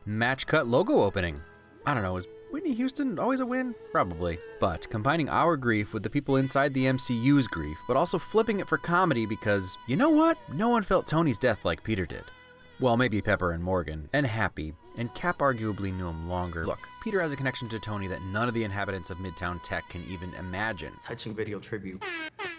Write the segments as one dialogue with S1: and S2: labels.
S1: Match cut logo opening. I don't know, is Whitney Houston always a win? Probably. But combining our grief with the people inside the MCU's grief, but also flipping it for comedy because, you know what? No one felt Tony's death like Peter did. Well, maybe Pepper and Morgan, and Happy, and Cap arguably knew him longer. Look, Peter has a connection to Tony that none of the inhabitants of Midtown Tech can even imagine.
S2: Touching video tribute.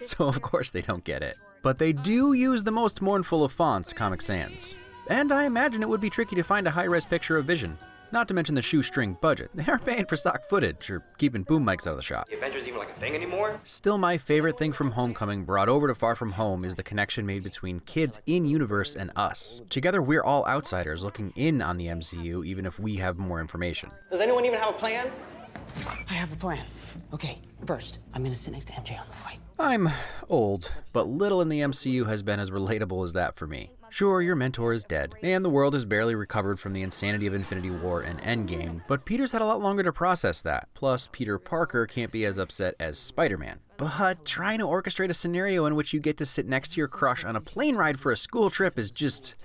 S1: So of course they don't get it. But they do use the most mournful of fonts, Comic Sans. And I imagine it would be tricky to find a high-res picture of Vision. Not to mention the shoestring budget. They aren't paying for stock footage or keeping boom mics out of the shot.
S2: The Avengers even like a thing anymore?
S1: Still, my favorite thing from Homecoming brought over to Far From Home is the connection made between kids in-universe and us. Together, we're all outsiders looking in on the MCU, even if we have more information.
S2: Does anyone even have a plan?
S3: I have a plan. Okay, first, I'm gonna sit next to MJ on the flight.
S1: I'm old, but little in the MCU has been as relatable as that for me. Sure, your mentor is dead, and the world has barely recovered from the insanity of Infinity War and Endgame, but Peter's had a lot longer to process that. Plus, Peter Parker can't be as upset as Spider-Man. But trying to orchestrate a scenario in which you get to sit next to your crush on a plane ride for a school trip is just...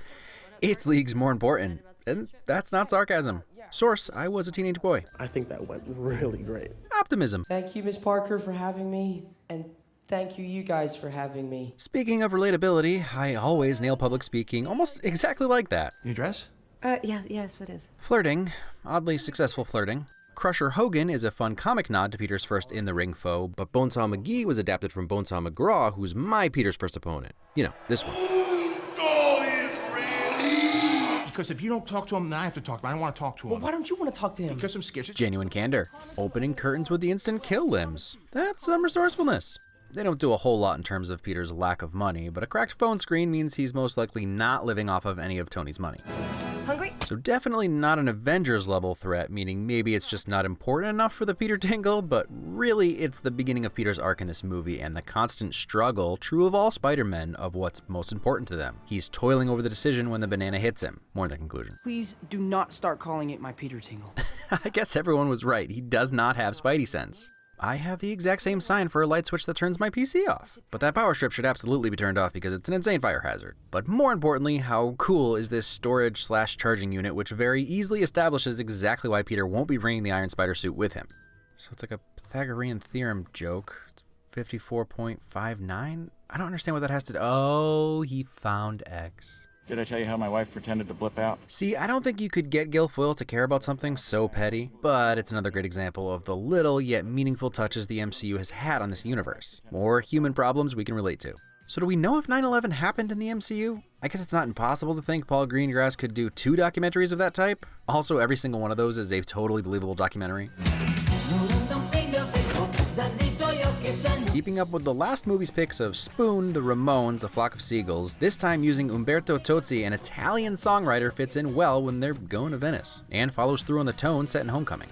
S1: it's leagues more important. And that's not sarcasm. Source, I was a teenage boy.
S4: I think that went really great.
S1: Optimism.
S5: Thank you, Miss Parker, for having me, and thank you guys for having me.
S1: Speaking of relatability, I always nail public speaking almost exactly like that.
S4: Your dress?
S6: Yes, it is.
S1: Flirting, oddly successful flirting. Crusher Hogan is a fun comic nod to Peter's first in-the-ring foe, but Bonesaw McGee was adapted from Bonesaw McGraw, who's my Peter's first opponent. You know, this one.
S7: Because if you don't talk to him, then I have to talk to him. I don't want to talk to him.
S5: Well, why don't you want to talk to him?
S7: Because I'm scared.
S1: Genuine candor. Opening curtains with the instant kill limbs. That's some resourcefulness. They don't do a whole lot in terms of Peter's lack of money, but a cracked phone screen means he's most likely not living off of any of Tony's money.
S6: Hungry?
S1: So definitely not an Avengers level threat, meaning maybe it's just not important enough for the Peter tingle, but really it's the beginning of Peter's arc in this movie and the constant struggle, true of all Spider-Men, of what's most important to them. He's toiling over the decision when the banana hits him. More in the conclusion.
S5: Please do not start calling it my Peter tingle.
S1: I guess everyone was right. He does not have Spidey sense. I have the exact same sign for a light switch that turns my PC off. But that power strip should absolutely be turned off because it's an insane fire hazard. But more importantly, how cool is this storage/charging unit, which very easily establishes exactly why Peter won't be bringing the Iron Spider suit with him. So it's like a Pythagorean theorem joke. It's 54.59? I don't understand what that has to do. Oh, he found X.
S8: Did I tell you how my wife pretended to blip out?
S1: See, I don't think you could get Guilfoyle to care about something so petty, but it's another great example of the little yet meaningful touches the MCU has had on this universe. More human problems we can relate to. So do we know if 9/11 happened in the MCU? I guess it's not impossible to think Paul Greengrass could do 2 documentaries of that type. Also, every single one of those is a totally believable documentary. Keeping up with the last movie's picks of Spoon, The Ramones, A Flock of Seagulls, this time using Umberto Tozzi, an Italian songwriter, fits in well when they're going to Venice, and follows through on the tone set in Homecoming.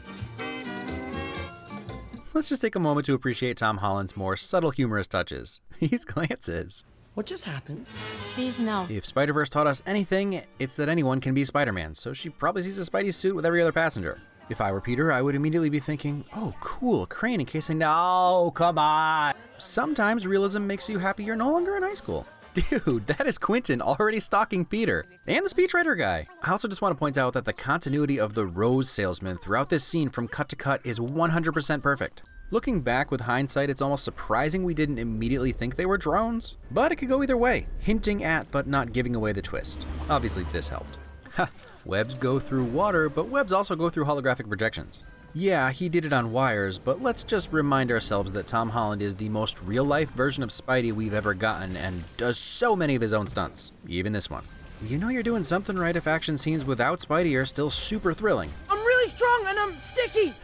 S1: Let's just take a moment to appreciate Tom Holland's more subtle humorous touches. These glances.
S5: What just happened?
S6: Please, no.
S1: If Spider-Verse taught us anything, it's that anyone can be Spider-Man, so she probably sees a Spidey suit with every other passenger. If I were Peter, I would immediately be thinking, oh cool, a crane in case I know, come on. Sometimes realism makes you happy you're no longer in high school. Dude, that is Quentin already stalking Peter. And the speechwriter guy. I also just want to point out that the continuity of the rose salesman throughout this scene from cut to cut is 100% perfect. Looking back with hindsight, it's almost surprising we didn't immediately think they were drones. But it could go either way, hinting at but not giving away the twist. Obviously this helped. Ha, webs go through water, but webs also go through holographic projections. Yeah, he did it on wires, but let's just remind ourselves that Tom Holland is the most real-life version of Spidey we've ever gotten and does so many of his own stunts, even this one. You know you're doing something right if action scenes without Spidey are still super thrilling.
S5: I'm really strong and I'm sticky!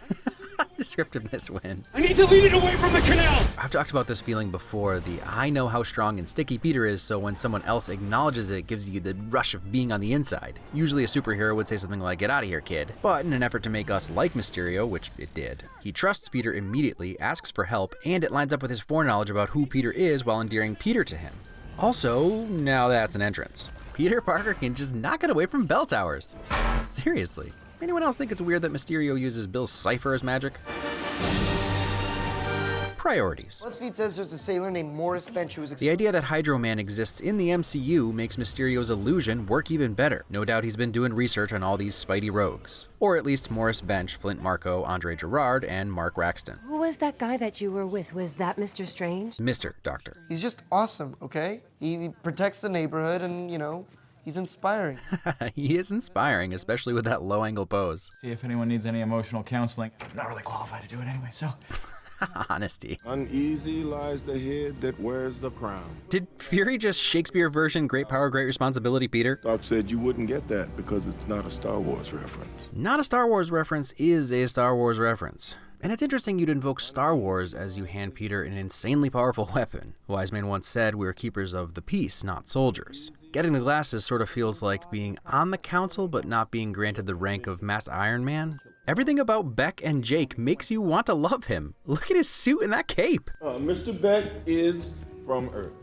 S1: Descriptiveness win.
S8: I need to lead it away from the canal!
S1: I've talked about this feeling before, the I know how strong and sticky Peter is, so when someone else acknowledges it gives you the rush of being on the inside. Usually a superhero would say something like, get out of here, kid. But in an effort to make us like Mysterio, which it did, he trusts Peter immediately, asks for help, and it lines up with his foreknowledge about who Peter is while endearing Peter to him. Also, now that's an entrance. Peter Parker can just not get away from bell towers. Seriously. Anyone else think it's weird that Mysterio uses Bill's cipher as magic? priorities.
S9: BuzzFeed says there's a sailor named Morris Bench who was
S1: The idea that Hydro Man exists in the MCU makes Mysterio's illusion work even better. No doubt he's been doing research on all these Spidey rogues. Or at least Morris Bench, Flint Marko, Andre Gerard, and Mark Raxton.
S6: Who was that guy that you were with? Was that Mr. Strange?
S1: Mr. Doctor.
S9: He's just awesome, okay? He protects the neighborhood and, he's inspiring.
S1: He is inspiring, especially with that low-angle pose.
S8: See if anyone needs any emotional counseling. I'm not really qualified to do it anyway, so.
S1: Honesty.
S10: Uneasy lies the head that wears the crown.
S1: Did Fury just Shakespeare version Great Power, Great Responsibility, Peter?
S10: Doc said you wouldn't get that because it's not a Star Wars reference.
S1: Not a Star Wars reference is a Star Wars reference. And it's interesting you'd invoke Star Wars as you hand Peter an insanely powerful weapon. A wise man once said we are keepers of the peace, not soldiers. Getting the glasses sort of feels like being on the council but not being granted the rank of Mass Iron Man. Everything about Beck and Jake makes you want to love him. Look at his suit and that cape.
S10: Mr. Beck is from Earth,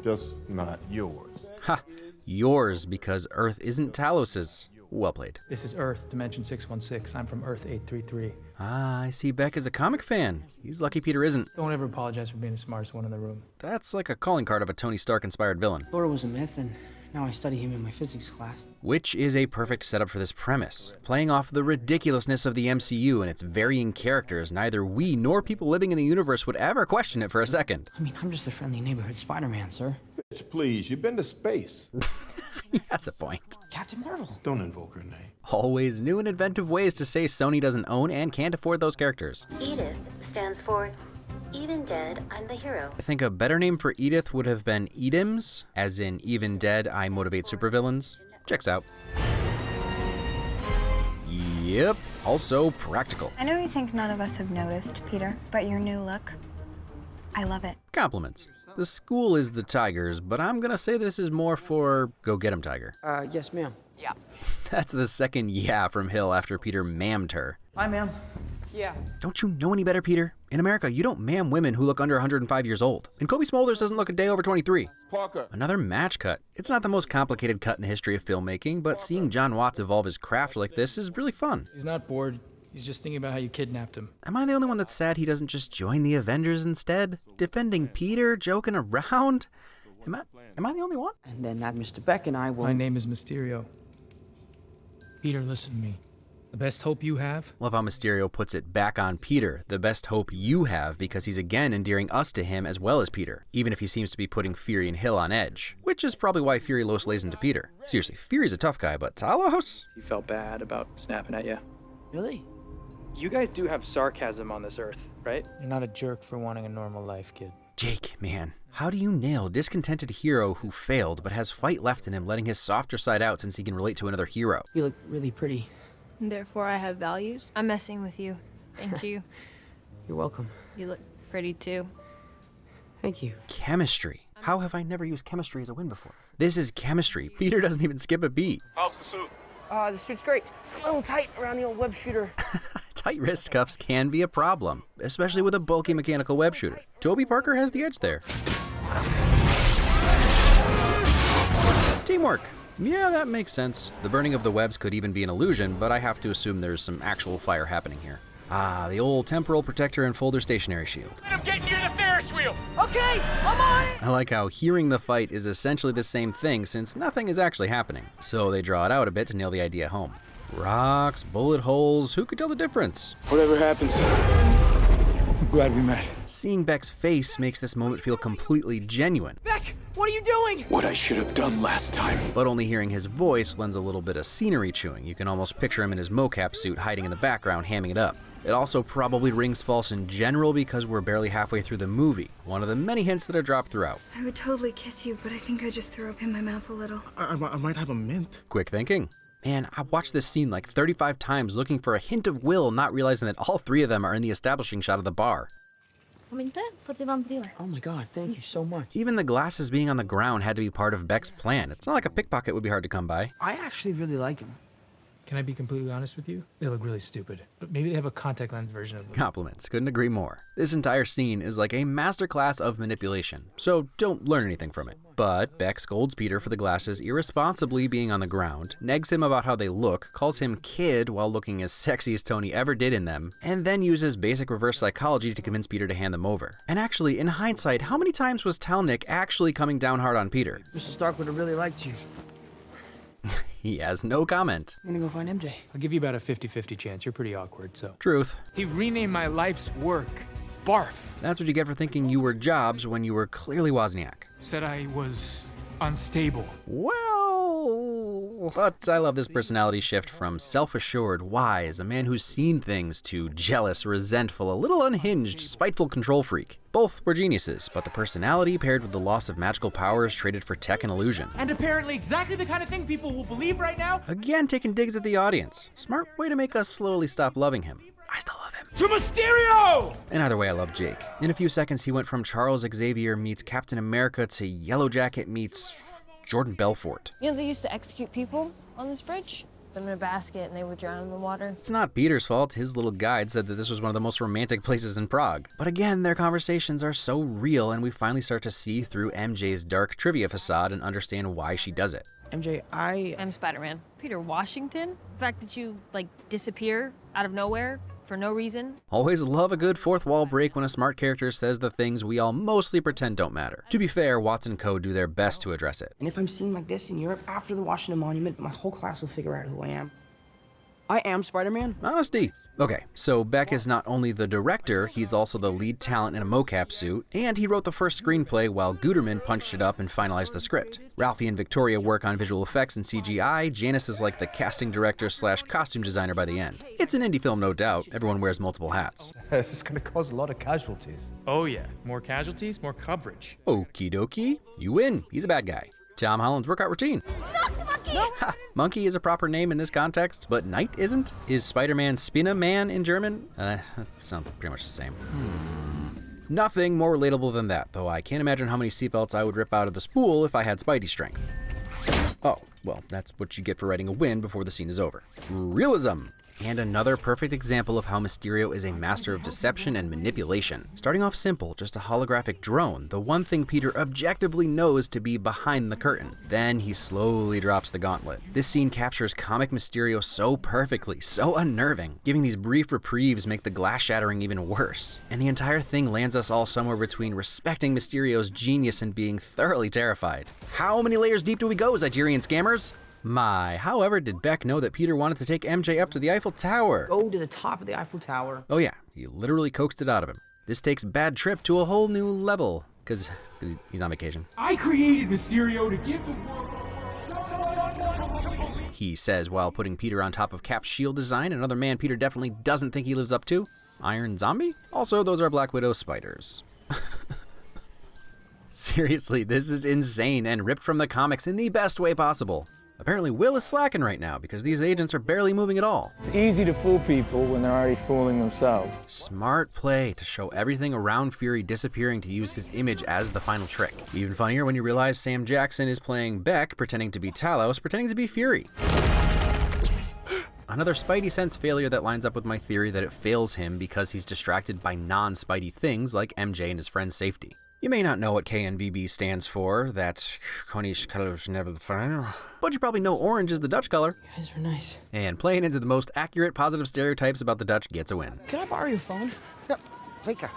S10: just not yours.
S1: Ha, yours because Earth isn't Talos's. Well played.
S11: This is Earth, Dimension 616. I'm from Earth 833.
S1: Ah, I see Beck is a comic fan. He's lucky Peter isn't.
S11: Don't ever apologize for being the smartest one in the room.
S1: That's like a calling card of a Tony Stark-inspired villain.
S3: Thor was a myth, and now I study him in my physics class.
S1: Which is a perfect setup for this premise. Playing off the ridiculousness of the MCU and its varying characters, neither we nor people living in the universe would ever question it for a second.
S3: I mean, I'm just a friendly neighborhood Spider-Man, sir.
S10: Bitch, please, you've been to space.
S1: He has a point.
S3: Captain Marvel.
S10: Don't invoke her name.
S1: Always new and inventive ways to say Sony doesn't own and can't afford those characters.
S12: Edith stands for Even Dead, I'm the Hero.
S1: I think a better name for Edith would have been Edims, as in Even Dead, I Motivate Supervillains. Checks out. Yep, also practical.
S13: I know you think none of us have noticed, Peter, but your new look, I love it.
S1: Compliments. The school is the Tigers, but I'm gonna say this is more for go get 'em, Tiger.
S5: Yes, ma'am.
S3: Yeah.
S1: That's the second yeah from Hill after Peter mammed her.
S5: Hi, ma'am. Yeah.
S1: Don't you know any better, Peter? In America, you don't mam women who look under 105 years old. And Kobe Smulders doesn't look a day over 23.
S10: Parker.
S1: Another match cut. It's not the most complicated cut in the history of filmmaking, but seeing John Watts evolve his craft like this is really fun.
S11: He's not bored. He's just thinking about how you kidnapped him.
S1: Am I the only one that's sad he doesn't just join the Avengers instead? Defending Peter, joking around? Am I the only one?
S3: And then that Mr. Beck and I will...
S11: My name is Mysterio. Peter, listen to me. The best hope you have?
S1: Love how Mysterio puts it back on Peter. The best hope you have, because he's again endearing us to him as well as Peter, even if he seems to be putting Fury and Hill on edge. Which is probably why Fury Los lays into Peter. Seriously, Fury's a tough guy, but Talos?
S11: He felt bad about snapping at you.
S3: Really?
S11: You guys do have sarcasm on this earth, right? You're not a jerk for wanting a normal life, kid.
S1: Jake, man. How do you nail discontented hero who failed but has fight left in him, letting his softer side out since he can relate to another hero?
S3: You look really pretty.
S13: Therefore, I have values. I'm messing with you. Thank you.
S3: You're welcome.
S13: You look pretty too.
S3: Thank you.
S1: Chemistry. How have I never used chemistry as a win before? This is chemistry. Peter doesn't even skip a beat.
S10: How's the suit?
S3: The suit's great. It's a little tight around the old web shooter.
S1: Tight wrist cuffs can be a problem, especially with a bulky mechanical web shooter. Toby Parker has the edge there. Teamwork. Yeah, that makes sense. The burning of the webs could even be an illusion, but I have to assume there's some actual fire happening here. Ah, the old temporal protector and folder stationary shield.
S8: I'm getting you the Ferris wheel!
S3: Okay, I'm on it!
S1: I like how hearing the fight is essentially the same thing since nothing is actually happening. So they draw it out a bit to nail the idea home. Rocks, bullet holes, who could tell the difference?
S8: Whatever happens, I'm glad we met.
S1: Seeing Beck's face makes this moment feel completely genuine.
S3: Beck, what are you doing?
S8: What I should have done last time.
S1: But only hearing his voice lends a little bit of scenery chewing. You can almost picture him in his mocap suit hiding in the background, hamming it up. It also probably rings false in general because we're barely halfway through the movie, one of the many hints that are dropped throughout.
S13: I would totally kiss you, but I think I just threw up in my mouth a little.
S7: I might have a mint.
S1: Quick thinking. Man, I watched this scene like 35 times looking for a hint of Will, not realizing that all three of them are in the establishing shot of the bar.
S3: Oh my god, thank you so much.
S1: Even the glasses being on the ground had to be part of Beck's plan. It's not like a pickpocket would be hard to come by.
S3: I actually really like him.
S11: Can I be completely honest with you? They look really stupid, but maybe they have a contact lens version of them.
S1: Compliments, couldn't agree more. This entire scene is like a masterclass of manipulation, so don't learn anything from it. But Beck scolds Peter for the glasses irresponsibly being on the ground, negs him about how they look, calls him kid while looking as sexy as Tony ever did in them, and then uses basic reverse psychology to convince Peter to hand them over. And actually, in hindsight, how many times was Talnick actually coming down hard on Peter?
S3: Mr. Stark would have really liked you.
S1: He has no comment.
S3: I'm gonna go find MJ.
S11: I'll give you about a 50-50 chance. You're pretty awkward, so.
S1: Truth.
S11: He renamed my life's work. Barf.
S1: That's what you get for thinking you were Jobs when you were clearly Wozniak.
S11: Said I was unstable.
S1: Well, but I love this personality shift from self-assured, wise, a man who's seen things, to jealous, resentful, a little unhinged, spiteful control freak. Both were geniuses, but the personality paired with the loss of magical powers traded for tech and illusion.
S11: And apparently exactly the kind of thing people will believe right now.
S1: Again, taking digs at the audience. Smart way to make us slowly stop loving him. I still love him.
S11: To Mysterio!
S1: And either way, I love Jake. In a few seconds, he went from Charles Xavier meets Captain America to Yellow Jacket meets Jordan Belfort.
S14: You know, they used to execute people on this bridge. Put them in a basket and they would drown in the water.
S1: It's not Peter's fault. His little guide said that this was one of the most romantic places in Prague. But again, their conversations are so real, and we finally start to see through MJ's dark trivia facade and understand why she does it.
S3: MJ,
S14: I'm Spider-Man. Peter Washington? The fact that you, disappear out of nowhere for no reason.
S1: Always love a good fourth wall break when a smart character says the things we all mostly pretend don't matter. To be fair, Watts and Co. do their best to address it.
S3: And if I'm seen like this in Europe after the Washington Monument, my whole class will figure out who I am. I am Spider-Man.
S1: Honesty. Okay, so Beck is not only the director, he's also the lead talent in a mocap suit, and he wrote the first screenplay while Guterman punched it up and finalized the script. Ralphie and Victoria work on visual effects and CGI, Janice is like the casting director / costume designer by the end. It's an indie film, no doubt. Everyone wears multiple hats.
S15: This is gonna cause a lot of casualties.
S11: Oh yeah, more casualties, more coverage.
S1: Okie dokie, you win. He's a bad guy. Tom Holland's workout routine. Ha! Monkey is a proper name in this context, but Knight isn't? Is Spider-Man Spinna Man in German? That sounds pretty much the same. Nothing more relatable than that, though I can't imagine how many seatbelts I would rip out of the spool if I had Spidey strength. Oh, well, that's what you get for writing a win before the scene is over. Realism! And another perfect example of how Mysterio is a master of deception and manipulation. Starting off simple, just a holographic drone, the one thing Peter objectively knows to be behind the curtain. Then he slowly drops the gauntlet. This scene captures comic Mysterio so perfectly, so unnerving. Giving these brief reprieves make the glass shattering even worse. And the entire thing lands us all somewhere between respecting Mysterio's genius and being thoroughly terrified. How many layers deep do we go, Zygerian scammers? My, however, did Beck know that Peter wanted to take MJ up to the Eiffel Tower?
S3: Go to the top of the Eiffel Tower.
S1: Oh yeah, he literally coaxed it out of him. This takes Bad Trip to a whole new level, because he's on vacation.
S11: I created Mysterio to give the world...
S1: He says while putting Peter on top of Cap's shield design, another man Peter definitely doesn't think he lives up to. Iron Zombie? Also, those are Black Widow spiders. Seriously, this is insane and ripped from the comics in the best way possible. Apparently Will is slacking right now because these agents are barely moving at all.
S16: It's easy to fool people when they're already fooling themselves.
S1: Smart play to show everything around Fury disappearing to use his image as the final trick. Even funnier when you realize Sam Jackson is playing Beck, pretending to be Talos, pretending to be Fury. Another Spidey sense failure that lines up with my theory that it fails him because he's distracted by non-Spidey things like MJ and his friend's safety. You may not know what KNVB stands for, that's Konisch Colors Never the Final, but you probably know orange is the Dutch color.
S3: You guys are nice.
S1: And playing into the most accurate positive stereotypes about the Dutch gets a win.
S3: Can I borrow your phone?
S15: Yep, zeker.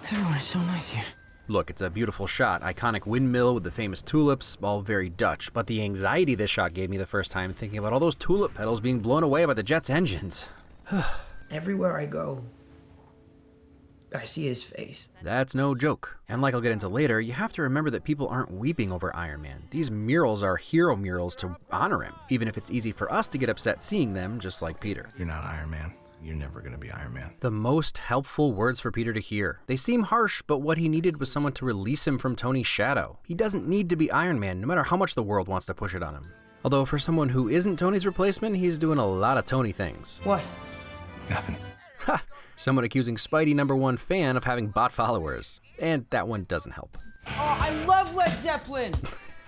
S3: Everyone is so nice here.
S1: Look, it's a beautiful shot, iconic windmill with the famous tulips, all very Dutch, but the anxiety this shot gave me the first time thinking about all those tulip petals being blown away by the jet's engines.
S3: Everywhere I go, I see his face.
S1: That's no joke. And like I'll get into later, you have to remember that people aren't weeping over Iron Man. These murals are hero murals to honor him, even if it's easy for us to get upset seeing them, just like Peter.
S7: You're not Iron Man. You're never gonna be Iron Man.
S1: The most helpful words for Peter to hear. They seem harsh, but what he needed was someone to release him from Tony's shadow. He doesn't need to be Iron Man, no matter how much the world wants to push it on him. Although for someone who isn't Tony's replacement, he's doing a lot of Tony things.
S3: What?
S7: Nothing.
S1: Ha! Someone accusing Spidey #1 fan of having bot followers. And that one doesn't help.
S3: Oh, I love Led Zeppelin!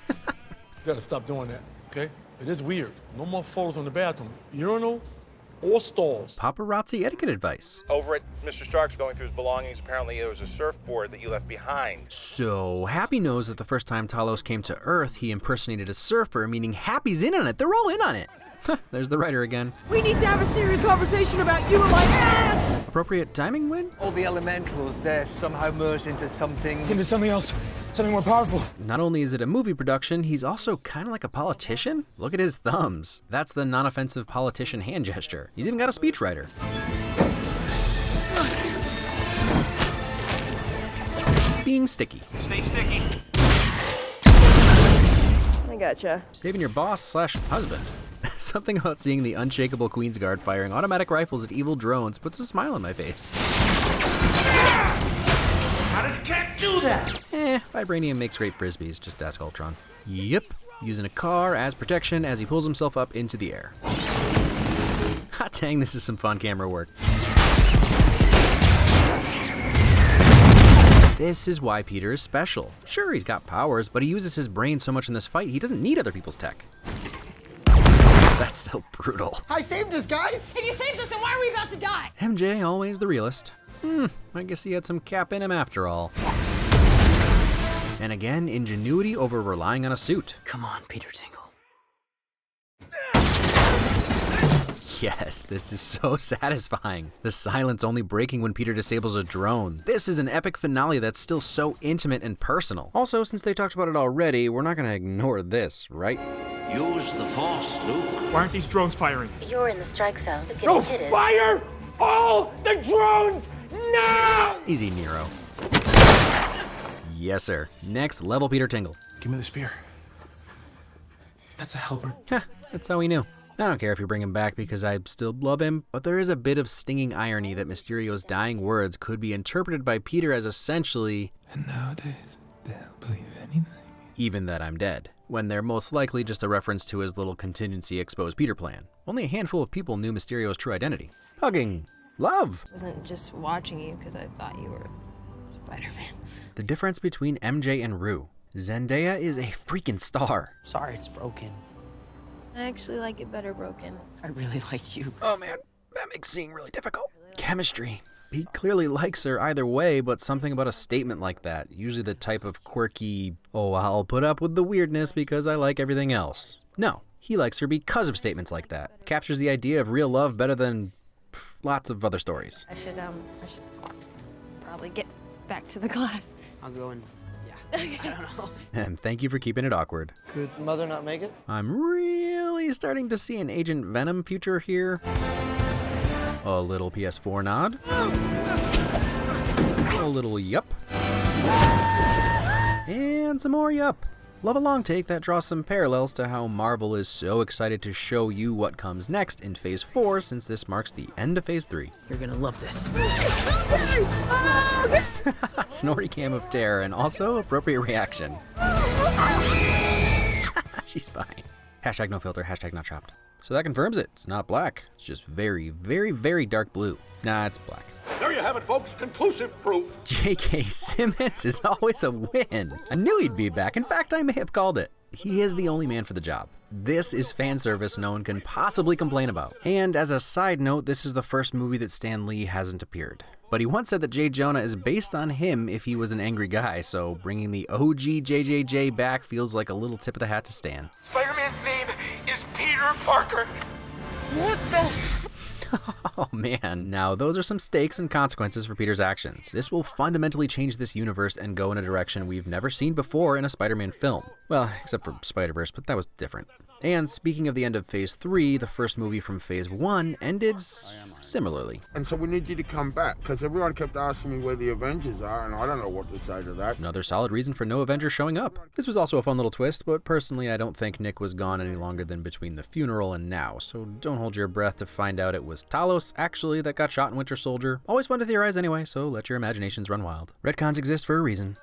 S15: You gotta stop doing that, okay?
S17: It is weird. No more photos in the bathroom. Urinal or stalls.
S1: Paparazzi etiquette advice.
S18: Over at Mr. Stark's going through his belongings, apparently there was a surfboard that you left behind.
S1: So Happy knows that the first time Talos came to Earth, he impersonated a surfer, meaning Happy's in on it. They're all in on it. There's the writer again.
S3: We need to have a serious conversation about you and my aunt!
S1: Appropriate timing, Win?
S15: All the elementals, they're somehow merged into something...
S11: Into something else. Something more powerful.
S1: Not only is it a movie production, he's also kind of like a politician. Look at his thumbs. That's the non-offensive politician hand gesture. He's even got a speechwriter. Being sticky.
S18: Stay sticky.
S19: I gotcha.
S1: Saving your boss/husband. Something about seeing the unshakable Queensguard firing automatic rifles at evil drones puts a smile on my face.
S7: How does Cat do that?
S1: Vibranium makes great frisbees, just ask Ultron. Yep, using a car as protection as he pulls himself up into the air. Hot dang, this is some fun camera work. This is why Peter is special. Sure, he's got powers, but he uses his brain so much in this fight, he doesn't need other people's tech. That's still brutal.
S9: I saved us, guys!
S14: If you saved us, then why are we about to die?
S1: MJ, always the realist. I guess he had some cap in him after all. And again, ingenuity over relying on a suit.
S3: Come on, Peter Tingle.
S1: Yes, this is so satisfying. The silence only breaking when Peter disables a drone. This is an epic finale that's still so intimate and personal. Also, since they talked about it already, we're not gonna ignore this, right?
S20: Use the Force, Luke.
S17: Why aren't these drones firing?
S12: You're in the strike zone.
S17: No, fire all the drones now!
S1: Easy, Nero. Yes, sir. Next level Peter Tingle.
S7: Give me the spear. That's a helper.
S1: That's how we knew. I don't care if you bring him back because I still love him, but there is a bit of stinging irony that Mysterio's dying words could be interpreted by Peter as essentially,
S16: and nowadays, they'll believe anything.
S1: Even that I'm dead, when they're most likely just a reference to his little contingency exposed Peter plan. Only a handful of people knew Mysterio's true identity. Hugging. Love.
S14: I wasn't just watching you because I thought you were Spider-Man.
S1: The difference between MJ and Rue. Zendaya is a freaking star.
S3: Sorry, it's broken.
S14: I actually like it better broken.
S3: I really like you.
S1: Oh man, that makes seeing really difficult. Chemistry. He clearly likes her either way, but something about a statement like that, usually the type of quirky, oh, I'll put up with the weirdness because I like everything else. No, he likes her because of statements like that. Captures the idea of real love better than lots of other stories.
S14: I should probably get back to the class.
S3: I'll go and, I don't know.
S1: And thank you for keeping it awkward.
S9: Could Mother not make it?
S1: I'm really starting to see an Agent Venom future here. A little PS4 nod. A little yup. And some more yup. Love a long take that draws some parallels to how Marvel is so excited to show you what comes next in Phase 4 since this marks the end of Phase 3.
S3: You're gonna love this.
S1: Snorty cam of terror and also appropriate reaction. She's fine. Hashtag no filter, hashtag not chopped. So that confirms it. It's not black. It's just very, very, very dark blue. Nah, it's black.
S10: There you have it, folks. Conclusive proof.
S1: J.K. Simmons is always a win. I knew he'd be back. In fact, I may have called it. He is the only man for the job. This is fan service no one can possibly complain about. And as a side note, this is the first movie that Stan Lee hasn't appeared. But he once said that J. Jonah is based on him if he was an angry guy, so bringing the OG JJJ back feels like a little tip of the hat to Stan.
S17: Spider-Man's name is Peter Parker. What the?
S1: Oh man, now those are some stakes and consequences for Peter's actions. This will fundamentally change this universe and go in a direction we've never seen before in a Spider-Man film. Well, except for Spider-Verse, but that was different. And speaking of the end of Phase 3, the first movie from Phase 1 ended similarly.
S10: And so we need you to come back, because everyone kept asking me where the Avengers are, and I don't know what to say to that.
S1: Another solid reason for no Avengers showing up. This was also a fun little twist, but personally I don't think Nick was gone any longer than between the funeral and now, so don't hold your breath to find out it was Talos, actually, that got shot in Winter Soldier. Always fun to theorize anyway, so let your imaginations run wild. Retcons exist for a reason.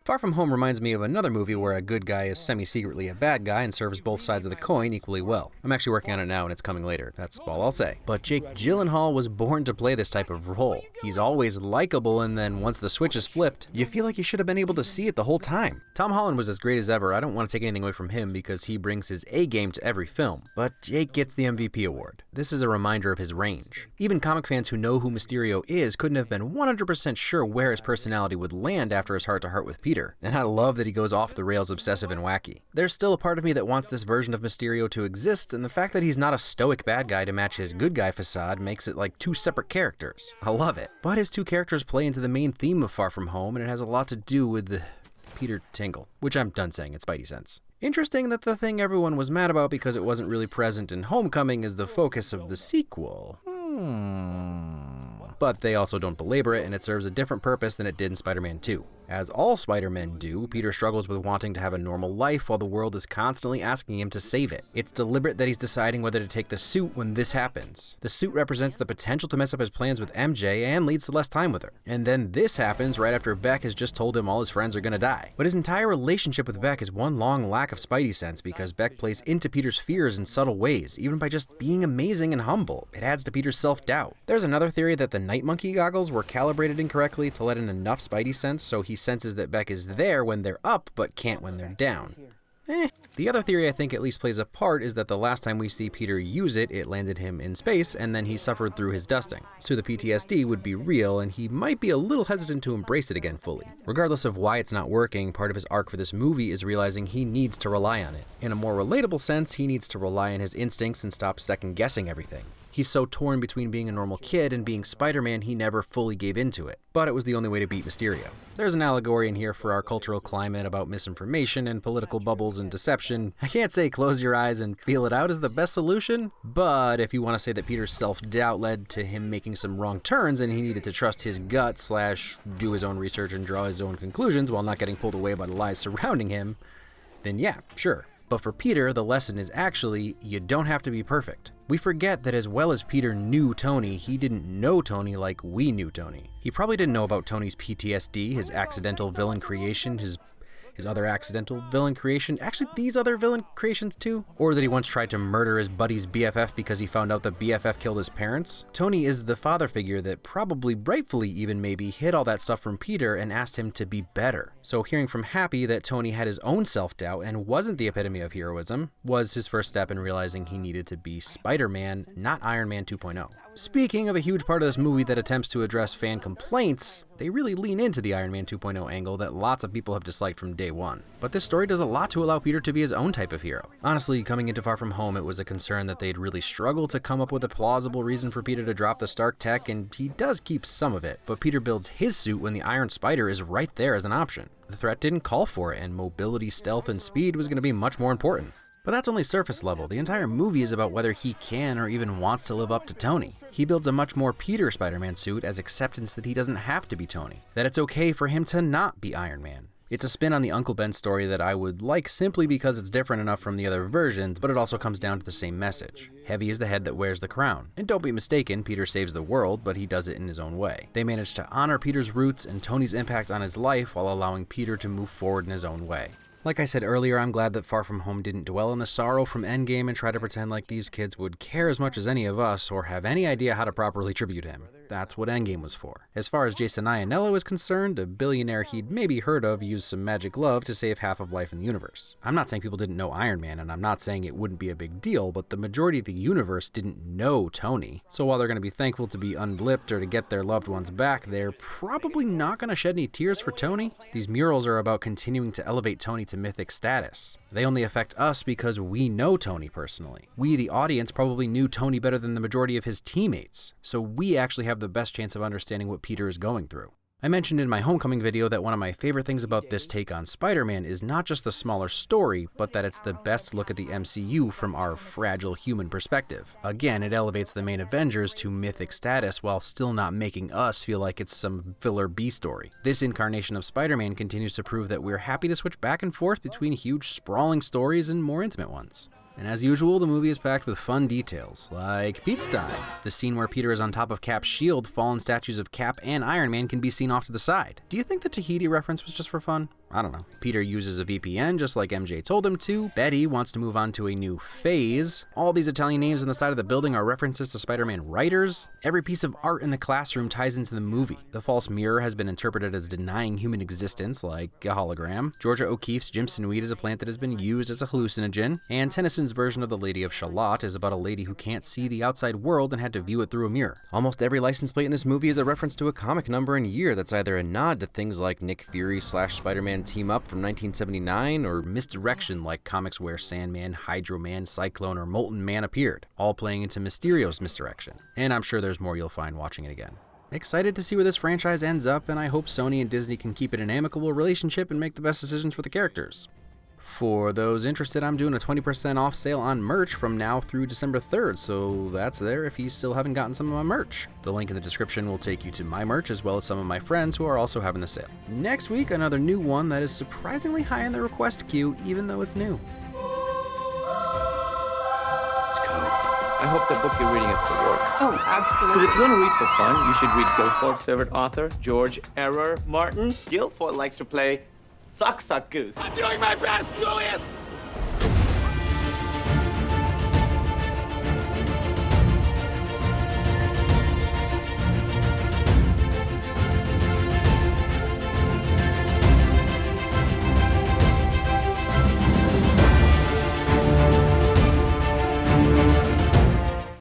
S1: Far From Home reminds me of another movie where a good guy is semi-secretly a bad guy and serves both sides of the coin equally well. I'm actually working on it now and it's coming later, that's all I'll say. But Jake Gyllenhaal was born to play this type of role. He's always likable, and then once the switch is flipped, you feel like you should have been able to see it the whole time. Tom Holland was as great as ever. I don't want to take anything away from him because he brings his A game to every film. But Jake gets the MVP award. This is a reminder of his range. Even comic fans who know who Mysterio is couldn't have been 100% sure where his personality would land after his heart-to-heart with Peter. And I love that he goes off the rails obsessive and wacky. There's still a part of me that wants this version of Mysterio to exist, and the fact that he's not a stoic bad guy to match his good guy facade makes it like two separate characters. I love it. But his two characters play into the main theme of Far From Home, and it has a lot to do with Peter Tingle, which I'm done saying in Spidey sense. Interesting that the thing everyone was mad about because it wasn't really present in Homecoming is the focus of the sequel. But they also don't belabor it, and it serves a different purpose than it did in Spider-Man 2. As all Spider-Men do, Peter struggles with wanting to have a normal life while the world is constantly asking him to save it. It's deliberate that he's deciding whether to take the suit when this happens. The suit represents the potential to mess up his plans with MJ and leads to less time with her. And then this happens right after Beck has just told him all his friends are gonna die. But his entire relationship with Beck is one long lack of Spidey sense because Beck plays into Peter's fears in subtle ways, even by just being amazing and humble. It adds to Peter's self-doubt. There's another theory that the Night Monkey goggles were calibrated incorrectly to let in enough Spidey sense so he senses that Beck is there when they're up but can't when they're down. The other theory I think at least plays a part is that the last time we see Peter use it, it landed him in space and then he suffered through his dusting. So the PTSD would be real and he might be a little hesitant to embrace it again fully. Regardless of why it's not working, part of his arc for this movie is realizing he needs to rely on it. In a more relatable sense, he needs to rely on his instincts and stop second guessing everything. He's so torn between being a normal kid and being Spider-Man he never fully gave into it. But it was the only way to beat Mysterio. There's an allegory in here for our cultural climate about misinformation and political bubbles and deception. I can't say close your eyes and feel it out is the best solution, but if you want to say that Peter's self-doubt led to him making some wrong turns and he needed to trust his gut / do his own research and draw his own conclusions while not getting pulled away by the lies surrounding him, then yeah, sure. But for Peter, the lesson is actually, you don't have to be perfect. We forget that as well as Peter knew Tony, he didn't know Tony like we knew Tony. He probably didn't know about Tony's PTSD, his accidental villain creation, his other accidental villain creation, actually these other villain creations too, or that he once tried to murder his buddy's BFF because he found out that BFF killed his parents. Tony is the father figure that probably rightfully even maybe hid all that stuff from Peter and asked him to be better. So hearing from Happy that Tony had his own self-doubt and wasn't the epitome of heroism was his first step in realizing he needed to be Spider-Man, not Iron Man 2.0. Speaking of a huge part of this movie that attempts to address fan complaints, they really lean into the Iron Man 2.0 angle that lots of people have disliked from day one. But this story does a lot to allow Peter to be his own type of hero. Honestly, coming into Far From Home, it was a concern that they'd really struggle to come up with a plausible reason for Peter to drop the Stark tech, and he does keep some of it, but Peter builds his suit when the Iron Spider is right there as an option. The threat didn't call for it, and mobility, stealth, and speed was going to be much more important. But that's only surface level. The entire movie is about whether he can or even wants to live up to Tony. He builds a much more Peter Spider-Man suit as acceptance that he doesn't have to be Tony, that it's okay for him to not be Iron Man. It's a spin on the Uncle Ben story that I would like simply because it's different enough from the other versions, but it also comes down to the same message. Heavy is the head that wears the crown. And don't be mistaken, Peter saves the world, but he does it in his own way. They manage to honor Peter's roots and Tony's impact on his life while allowing Peter to move forward in his own way. Like I said earlier, I'm glad that Far From Home didn't dwell on the sorrow from Endgame and try to pretend like these kids would care as much as any of us or have any idea how to properly tribute him. That's what Endgame was for. As far as Jason Iannello is concerned, a billionaire he'd maybe heard of used some magic glove to save half of life in the universe. I'm not saying people didn't know Iron Man, and I'm not saying it wouldn't be a big deal, but the majority of the universe didn't know Tony. So while they're going to be thankful to be unblipped or to get their loved ones back, they're probably not going to shed any tears for Tony. These murals are about continuing to elevate Tony to mythic status. They only affect us because we know Tony personally. We, the audience, probably knew Tony better than the majority of his teammates, so we actually have the best chance of understanding what Peter is going through. I mentioned in my Homecoming video that one of my favorite things about this take on Spider-Man is not just the smaller story, but that it's the best look at the MCU from our fragile human perspective. Again, it elevates the main Avengers to mythic status while still not making us feel like it's some filler B story. This incarnation of Spider-Man continues to prove that we're happy to switch back and forth between huge sprawling stories and more intimate ones. And as usual, the movie is packed with fun details, like pizza time. The scene where Peter is on top of Cap's shield, fallen statues of Cap and Iron Man can be seen off to the side. Do you think the Tahiti reference was just for fun? I don't know. Peter uses a VPN just like MJ told him to. Betty wants to move on to a new phase. All these Italian names on the side of the building are references to Spider-Man writers. Every piece of art in the classroom ties into the movie. The false mirror has been interpreted as denying human existence, like a hologram. Georgia O'Keeffe's Jimson weed is a plant that has been used as a hallucinogen. And Tennyson's version of The Lady of Shalott is about a lady who can't see the outside world and had to view it through a mirror. Almost every license plate in this movie is a reference to a comic number and year that's either a nod to things like Nick Fury / Spider-Man Team Up from 1979, or misdirection like comics where Sandman, Hydro Man, Cyclone, or Molten Man appeared, all playing into Mysterio's misdirection. And I'm sure there's more you'll find watching it again. Excited to see where this franchise ends up, and I hope Sony and Disney can keep it an amicable relationship and make the best decisions for the characters. For those interested, I'm doing a 20% off sale on merch from now through December 3rd, so that's there if you still haven't gotten some of my merch. The link in the description will take you to my merch as well as some of my friends who are also having the sale. Next week, another new one that is surprisingly high in the request queue, even though it's new.
S19: I hope the book you're reading is for work.
S6: Oh, absolutely.
S19: But if you want to read for fun, you should read Guilford's favorite author, George R.R. Martin. Guilford likes to play Suck Suck Goose.
S17: I'm doing my best, Julius!